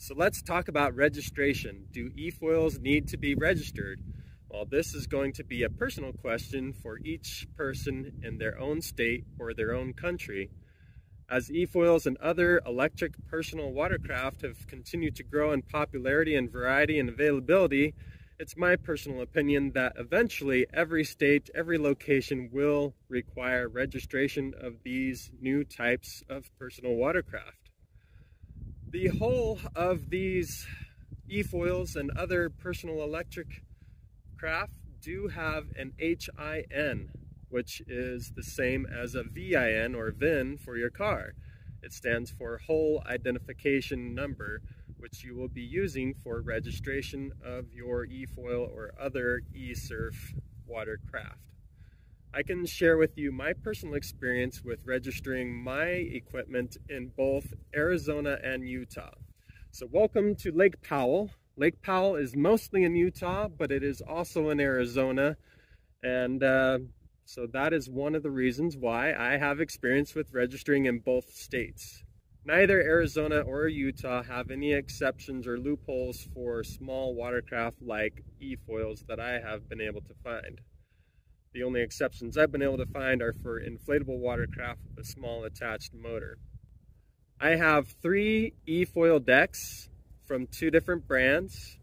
So let's talk about registration. Do eFoils need to be registered? Well, this is going to be a personal question for each person in their own state or their own country. As eFoils and other electric personal watercraft have continued to grow in popularity and variety and availability, it's my personal opinion that eventually every state, every location will require registration of these new types of personal watercraft. The whole of these eFoils and other personal electric craft do have an HIN, which is the same as a VIN or VIN for your car. It stands for Whole Identification Number, which you will be using for registration of your eFoil or other eSurf watercraft. I can share with you my personal experience with registering my equipment in both Arizona and Utah. So welcome to Lake Powell. Lake Powell is mostly in Utah, but it is also in Arizona. And so that is one of the reasons why I have experience with registering in both states. Neither Arizona or Utah have any exceptions or loopholes for small watercraft like eFoils that I have been able to find. The only exceptions I've been able to find are for inflatable watercraft with a small attached motor. I have 3 eFoil decks from 2 different brands,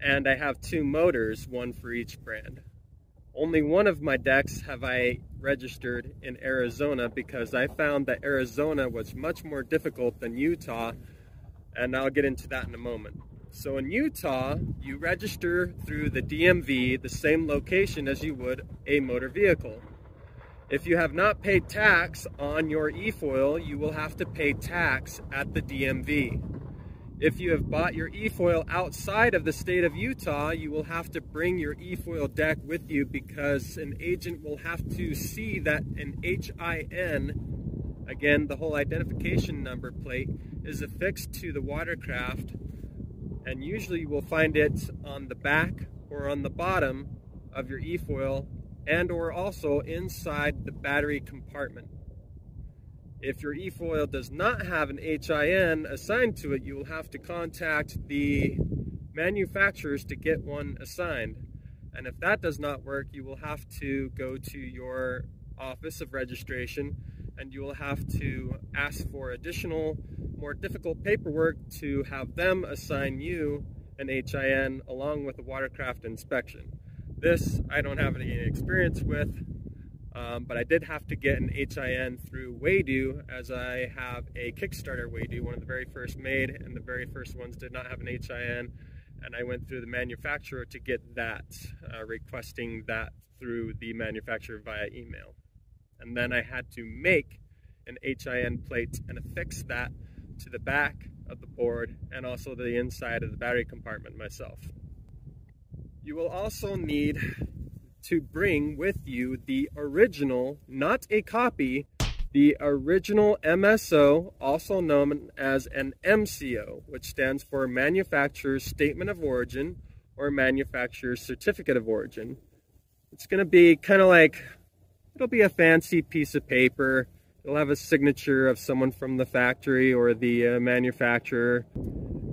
and I have 2 motors, one for each brand. Only one of my decks have I registered in Arizona because I found that Arizona was much more difficult than Utah, and I'll get into that in a moment. So in Utah, you register through the DMV, the same location as you would a motor vehicle. If you have not paid tax on your eFoil, you will have to pay tax at the DMV. If you have bought your eFoil outside of the state of Utah, you will have to bring your eFoil deck with you because an agent will have to see that an HIN, again, the whole identification number plate, is affixed to the watercraft, and usually you will find it on the back or on the bottom of your eFoil and or also inside the battery compartment. If your eFoil does not have an HIN assigned to it, you will have to contact the manufacturers to get one assigned. And if that does not work, you will have to go to your office of registration and you will have to ask for additional, more difficult paperwork to have them assign you an HIN along with a watercraft inspection. This I don't have any experience with. But I did have to get an HIN through Waydo, as I have a Kickstarter Waydo, one of the very first made, and the very first ones did not have an HIN, and I went through the manufacturer to get that, requesting that through the manufacturer via email. And then I had to make an HIN plate and affix that to the back of the board and also the inside of the battery compartment myself. You will also need to bring with you the original, not a copy, the original MSO, also known as an MCO, which stands for Manufacturer's Statement of Origin or Manufacturer's Certificate of Origin. It's going to be kind of like, it'll be a fancy piece of paper. It'll have a signature of someone from the factory or the manufacturer.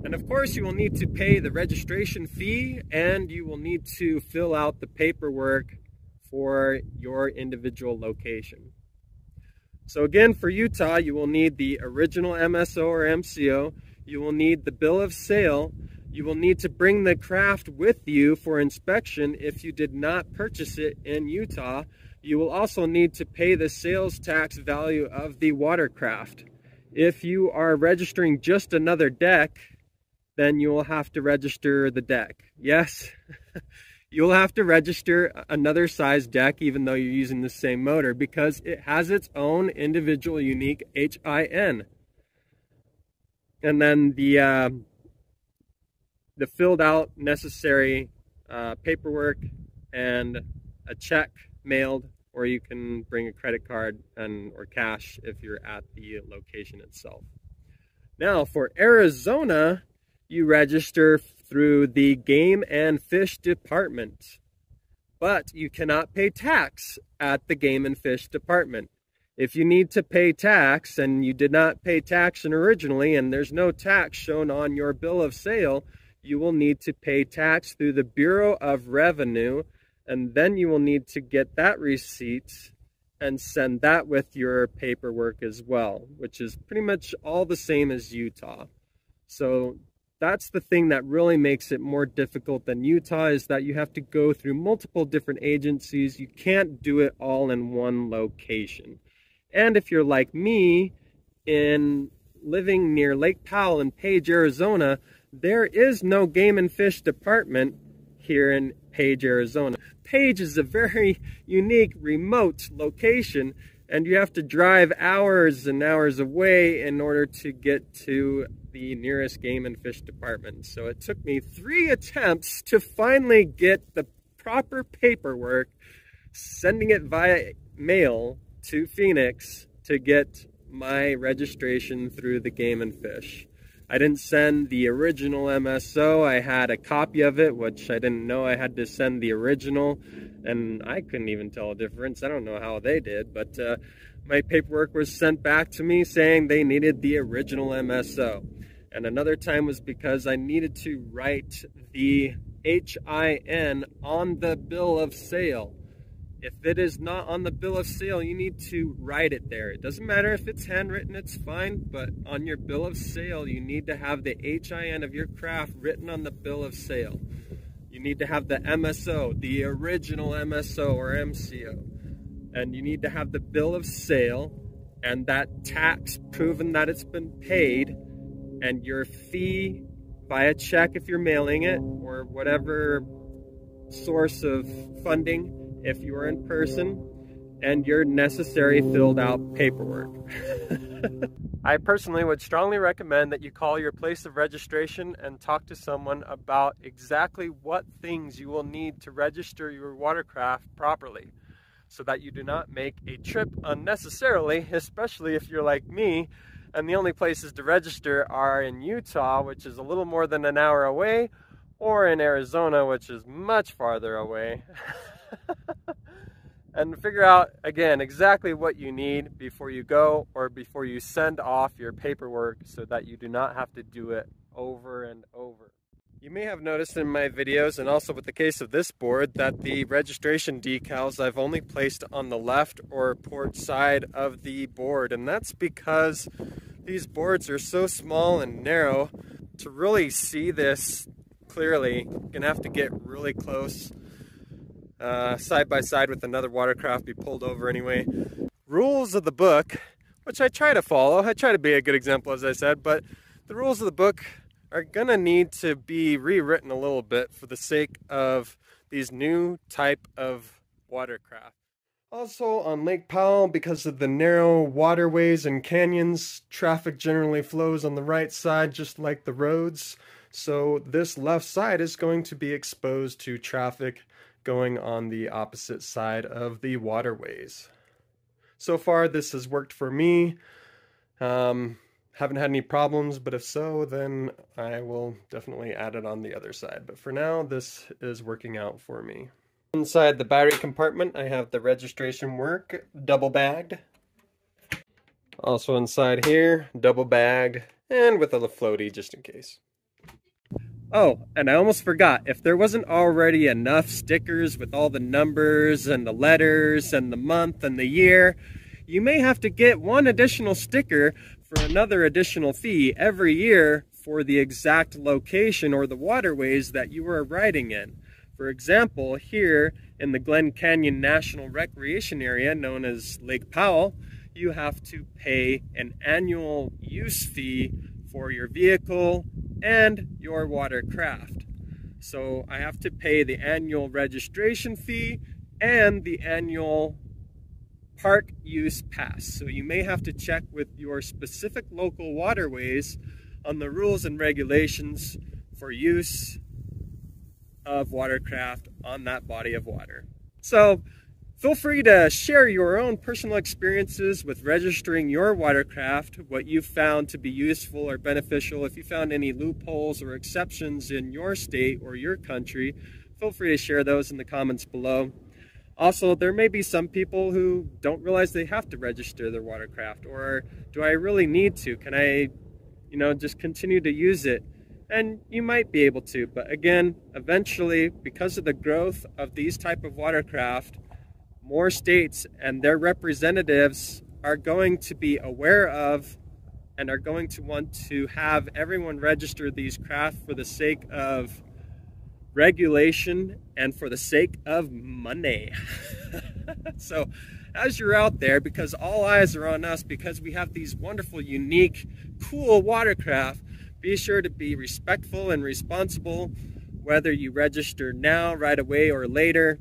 And of course, you will need to pay the registration fee and you will need to fill out the paperwork for your individual location. So again, for Utah, you will need the original MSO or MCO. You will need the bill of sale. You will need to bring the craft with you for inspection if you did not purchase it in Utah. You will also need to pay the sales tax value of the watercraft. If you are registering just another deck, then you will have to register the deck. Yes, you'll have to register another size deck even though you're using the same motor because it has its own individual unique HIN. And then the filled out necessary paperwork and a check mailed, or you can bring a credit card or cash if you're at the location itself. Now for Arizona, you register through the Game and Fish Department, but you cannot pay tax at the Game and Fish Department. If you need to pay tax and you did not pay tax originally and there's no tax shown on your bill of sale, you will need to pay tax through the Bureau of Revenue, and then you will need to get that receipt and send that with your paperwork as well, which is pretty much all the same as Utah. So that's the thing that really makes it more difficult than Utah, is that you have to go through multiple different agencies. You can't do it all in one location. And if you're like me, living near Lake Powell in Page, Arizona, there is no game and fish department here in Page, Arizona. Page is a very unique, remote location, and you have to drive hours and hours away in order to get to the nearest game and fish department. So it took me 3 attempts to finally get the proper paperwork, sending it via mail to Phoenix to get my registration through the game and fish. I didn't send the original MSO. I had a copy of it, which I didn't know I had to send the original, and I couldn't even tell a difference. I don't know how they did, but my paperwork was sent back to me saying they needed the original MSO. And another time was because I needed to write the HIN on the bill of sale. If it is not on the bill of sale, you need to write it there. It doesn't matter if it's handwritten, it's fine, but on your bill of sale, you need to have the HIN of your craft written on the bill of sale. You need to have the MSO, the original MSO or MCO. And you need to have the bill of sale and that tax proven that it's been paid, and your fee via check if you're mailing it, or whatever source of funding if you are in person, and your necessary filled out paperwork. I personally would strongly recommend that you call your place of registration and talk to someone about exactly what things you will need to register your watercraft properly, so that you do not make a trip unnecessarily, especially if you're like me and the only places to register are in Utah, which is a little more than an hour away, or in Arizona, which is much farther away. And figure out, again, exactly what you need before you go or before you send off your paperwork, so that you do not have to do it over and over. You may have noticed in my videos, and also with the case of this board, that the registration decals I've only placed on the left or port side of the board, and that's because these boards are so small and narrow. To really see this clearly, you're gonna have to get really close, side by side with another watercraft, be pulled over anyway. Rules of the book, which I try to follow. I try to be a good example, as I said, but the rules of the book are gonna need to be rewritten a little bit for the sake of these new type of watercraft. Also on Lake Powell, because of the narrow waterways and canyons, traffic generally flows on the right side just like the roads. So this left side is going to be exposed to traffic going on the opposite side of the waterways. So far this has worked for me. Haven't had any problems, but if so, then I will definitely add it on the other side. But for now, this is working out for me. Inside the battery compartment, I have the registration work double bagged. Also inside here, double bagged, and with a floaty just in case. Oh, and I almost forgot, if there wasn't already enough stickers with all the numbers and the letters and the month and the year, you may have to get one additional sticker for another additional fee every year for the exact location or the waterways that you are riding in. For example, here in the Glen Canyon National Recreation Area, known as Lake Powell, you have to pay an annual use fee for your vehicle and your watercraft. So I have to pay the annual registration fee and the annual park use pass. So you may have to check with your specific local waterways on the rules and regulations for use of watercraft on that body of water. So feel free to share your own personal experiences with registering your watercraft, what you found to be useful or beneficial. If you found any loopholes or exceptions in your state or your country, feel free to share those in the comments below. Also, there may be some people who don't realize they have to register their watercraft, or do I really need to? Can I, just continue to use it? And you might be able to, but again, eventually, because of the growth of these type of watercraft, more states and their representatives are going to be aware of and are going to want to have everyone register these craft for the sake of regulation and for the sake of money. So as you're out there, because all eyes are on us, because we have these wonderful, unique, cool watercraft, be sure to be respectful and responsible, whether you register now, right away, or later,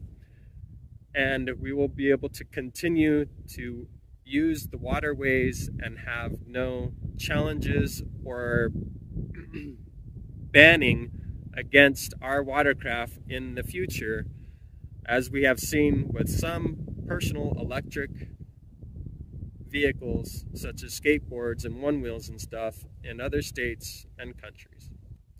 and we will be able to continue to use the waterways and have no challenges or banning against our watercraft in the future, as we have seen with some personal electric vehicles such as skateboards and one wheels and stuff in other states and countries.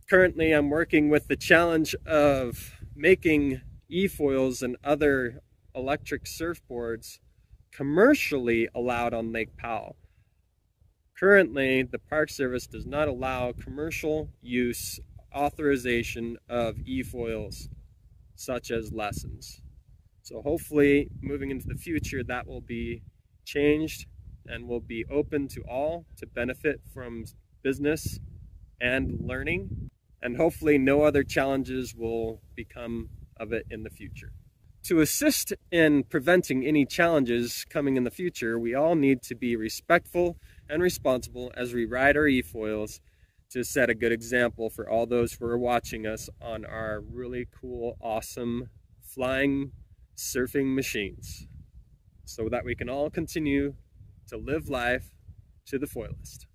Currently, I'm working with the challenge of making eFoils and other electric surfboards commercially allowed on Lake Powell. Currently, the Park Service does not allow commercial use authorization of eFoils such as lessons. So hopefully, moving into the future, that will be changed and will be open to all to benefit from business and learning, and hopefully no other challenges will become of it in the future. To assist in preventing any challenges coming in the future, we all need to be respectful and responsible as we ride our eFoils to set a good example for all those who are watching us on our really cool, awesome, flying, surfing machines, so that we can all continue to live life to the fullest.